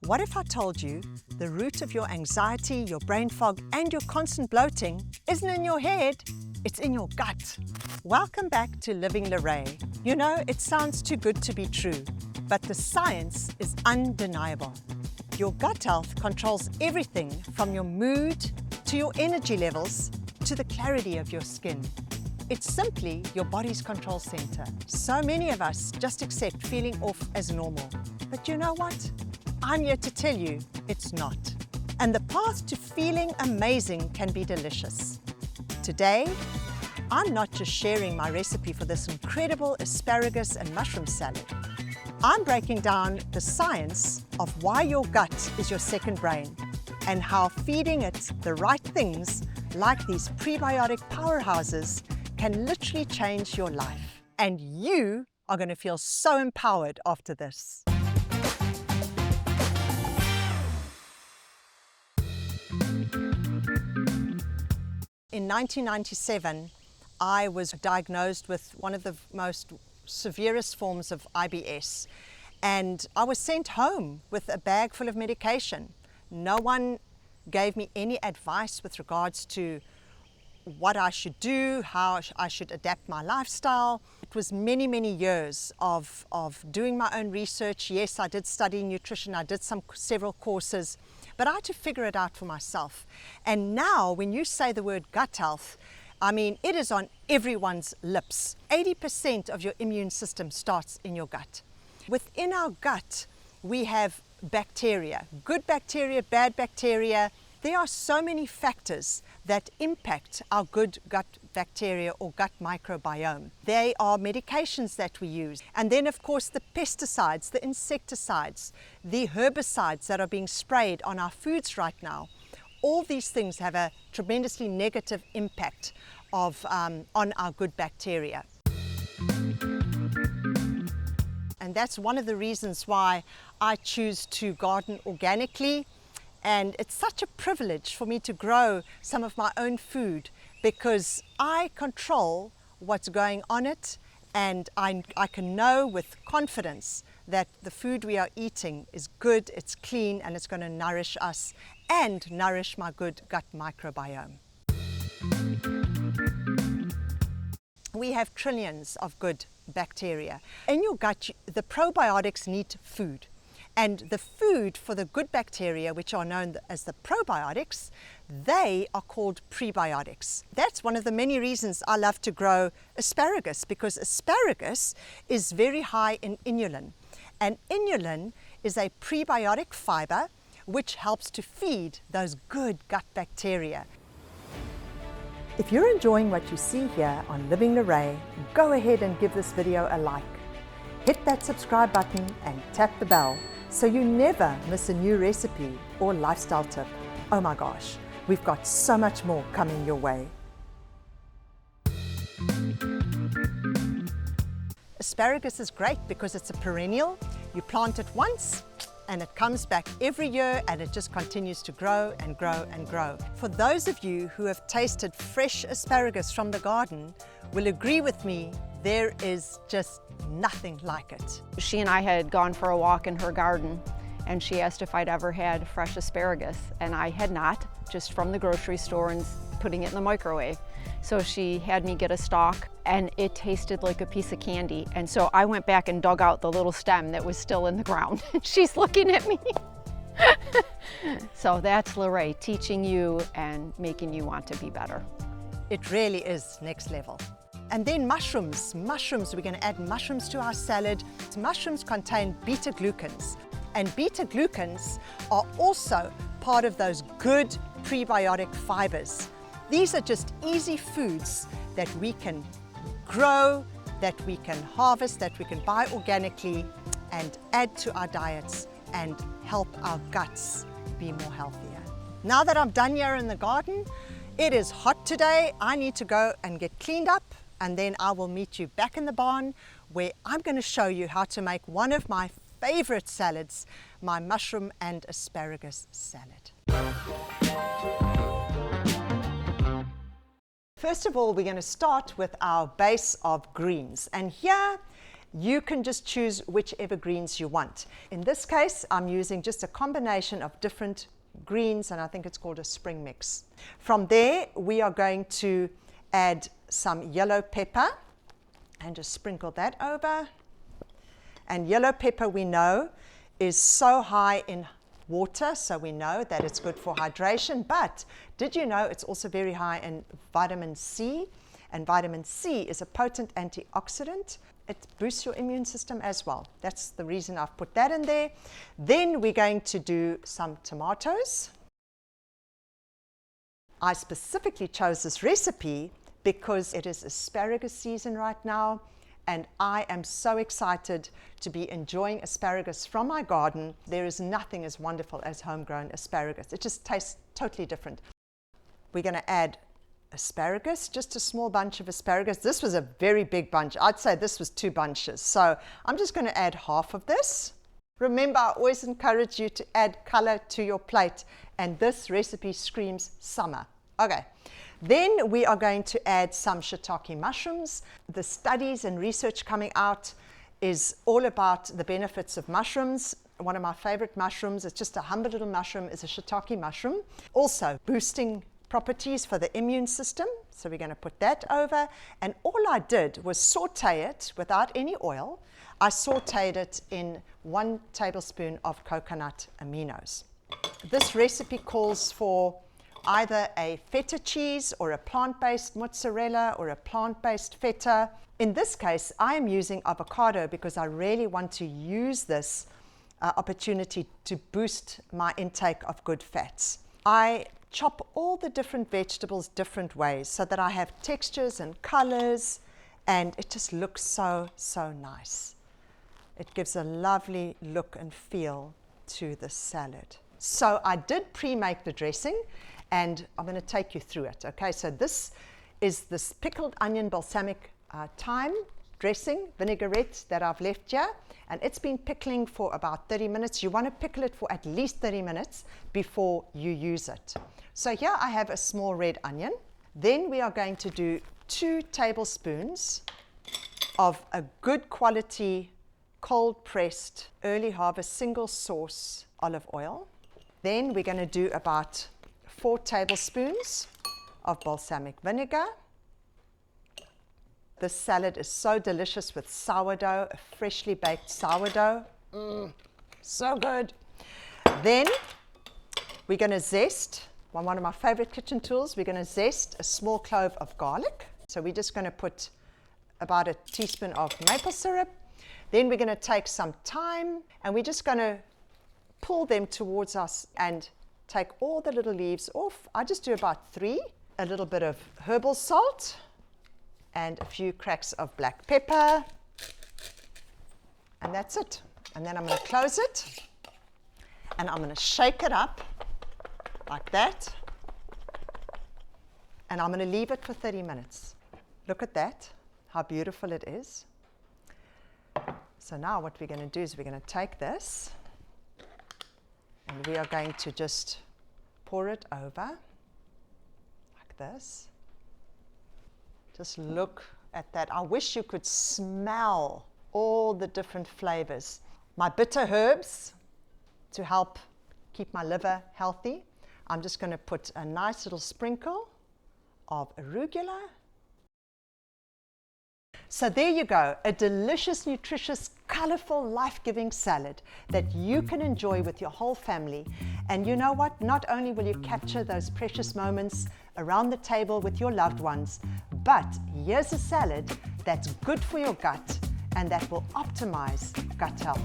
What if I told you the root of your anxiety, your brain fog, and your constant bloating isn't in your head, it's in your gut? Welcome back to Living Lere. You know, it sounds too good to be true, but the science is undeniable. Your gut health controls everything from your mood to your energy levels to the clarity of your skin. It's simply your body's control center. So many of us just accept feeling off as normal. But you know what? I'm here to tell you it's not. And the path to feeling amazing can be delicious. Today, I'm not just sharing my recipe for this incredible asparagus and mushroom salad. I'm breaking down the science of why your gut is your second brain and how feeding it the right things, like these prebiotic powerhouses, can literally change your life. And you are going to feel so empowered after this. In 1997, I was diagnosed with one of the most severest forms of IBS, and I was sent home with a bag full of medication. No one gave me any advice with regards to what I should do, how I should adapt my lifestyle. It was many, many years of doing my own research. Yes, I did study nutrition, I did several courses, but I had to figure it out for myself. And now when you say the word gut health, I mean, it is on everyone's lips. 80% of your immune system starts in your gut. Within our gut, we have bacteria, good bacteria, bad bacteria. There are so many factors that impact our good gut bacteria or gut microbiome. They are medications that we use. And then, of course, the pesticides, the insecticides, the herbicides that are being sprayed on our foods right now. All these things have a tremendously negative impact on our good bacteria. And that's one of the reasons why I choose to garden organically. And it's such a privilege for me to grow some of my own food because I control what's going on it, and I can know with confidence that the food we are eating is good, it's clean, and it's going to nourish us and nourish my good gut microbiome. We have trillions of good bacteria. In your gut, the probiotics need food. And the food for the good bacteria, which are known as the probiotics, they are called prebiotics. That's one of the many reasons I love to grow asparagus, because asparagus is very high in inulin. And inulin is a prebiotic fiber which helps to feed those good gut bacteria. If you're enjoying what you see here on Living Lere, go ahead and give this video a like. Hit that subscribe button and tap the bell so you never miss a new recipe or lifestyle tip. Oh my gosh, we've got so much more coming your way. Asparagus is great because it's a perennial. You plant it once and it comes back every year, and it just continues to grow and grow and grow. For those of you who have tasted fresh asparagus from the garden will agree with me, there is just nothing like it. She and I had gone for a walk in her garden, and she asked if I'd ever had fresh asparagus, and I had not, just from the grocery store and putting it in the microwave. So she had me get a stalk, and it tasted like a piece of candy. And so I went back and dug out the little stem that was still in the ground. She's looking at me. So that's Lere, teaching you and making you want to be better. It really is next level. And then mushrooms. We're going to add mushrooms to our salad. Mushrooms contain beta-glucans, and beta-glucans are also part of those good prebiotic fibers. These are just easy foods that we can grow, that we can harvest, that we can buy organically and add to our diets and help our guts be more healthier. Now that I'm done here in the garden, it is hot today. I need to go and get cleaned up, and then I will meet you back in the barn where I'm going to show you how to make one of my favorite salads, my mushroom and asparagus salad. First of all, we're going to start with our base of greens. And here You can just choose whichever greens you want. In this case, I'm using just a combination of different greens, and I think it's called a spring mix. From there, we are going to add some yellow pepper and just sprinkle that over. And yellow pepper, we know, is so high in water, so we know that it's good for hydration. But did you know it's also very high in vitamin C? And vitamin C is a potent antioxidant. It boosts your immune system as well. That's the reason I've put that in there. Then we're going to do some tomatoes. I specifically chose this recipe because it is asparagus season right now, and I am so excited to be enjoying asparagus from my garden. There is nothing as wonderful as homegrown asparagus. It just tastes totally different. We're going to add asparagus, just a small bunch of asparagus. This was a very big bunch. I'd say this was 2 bunches. So I'm just going to add half of this. Remember, I always encourage you to add color to your plate, and this recipe screams summer. Okay, then we are going to add some shiitake mushrooms. The studies and research coming out is all about the benefits of mushrooms. One of my favorite mushrooms, it's just a humble little mushroom, is a shiitake mushroom. Also boosting properties for the immune system. So we're going to put that over, and all I did was saute it without any oil. I sauteed it in 1 tablespoon of coconut aminos. This recipe calls for either a feta cheese or a plant-based mozzarella or a plant-based feta. In this case, I am using avocado because I really want to use this opportunity to boost my intake of good fats. I chop all the different vegetables different ways so that I have textures and colors, and it just looks so nice. It gives a lovely look and feel to the salad. So I did pre-make the dressing, and I'm going to take you through it. Okay, so this is this pickled onion balsamic thyme dressing, vinaigrette that I've left here, and it's been pickling for about 30 minutes. You want to pickle it for at least 30 minutes before you use it. So here I have a small red onion. Then we are going to do 2 tablespoons of a good quality cold pressed early harvest single source olive oil. Then we're going to do about 4 tablespoons of balsamic vinegar. This salad is so delicious with sourdough, a freshly baked sourdough. So good. Then we're going to zest, one of my favorite kitchen tools, we're going to zest a small clove of garlic. So we're just going to put about a teaspoon of maple syrup. Then we're going to take some thyme, and we're just going to pull them towards us and take all the little leaves off. I just do about 3, a little bit of herbal salt, and a few cracks of black pepper, and that's it. And then I'm going to close it, and I'm going to shake it up like that, and I'm going to leave it for 30 minutes. Look at that, how beautiful it is. So now what we're going to do is we're going to take this, and we are going to just pour it over like this. Just look at that. I wish you could smell all the different flavors. My bitter herbs to help keep my liver healthy. I'm just going to put a nice little sprinkle of arugula. So there you go, a delicious, nutritious, colorful, life-giving salad that you can enjoy with your whole family. And you know what? Not only will you capture those precious moments around the table with your loved ones, but here's a salad that's good for your gut and that will optimize gut health.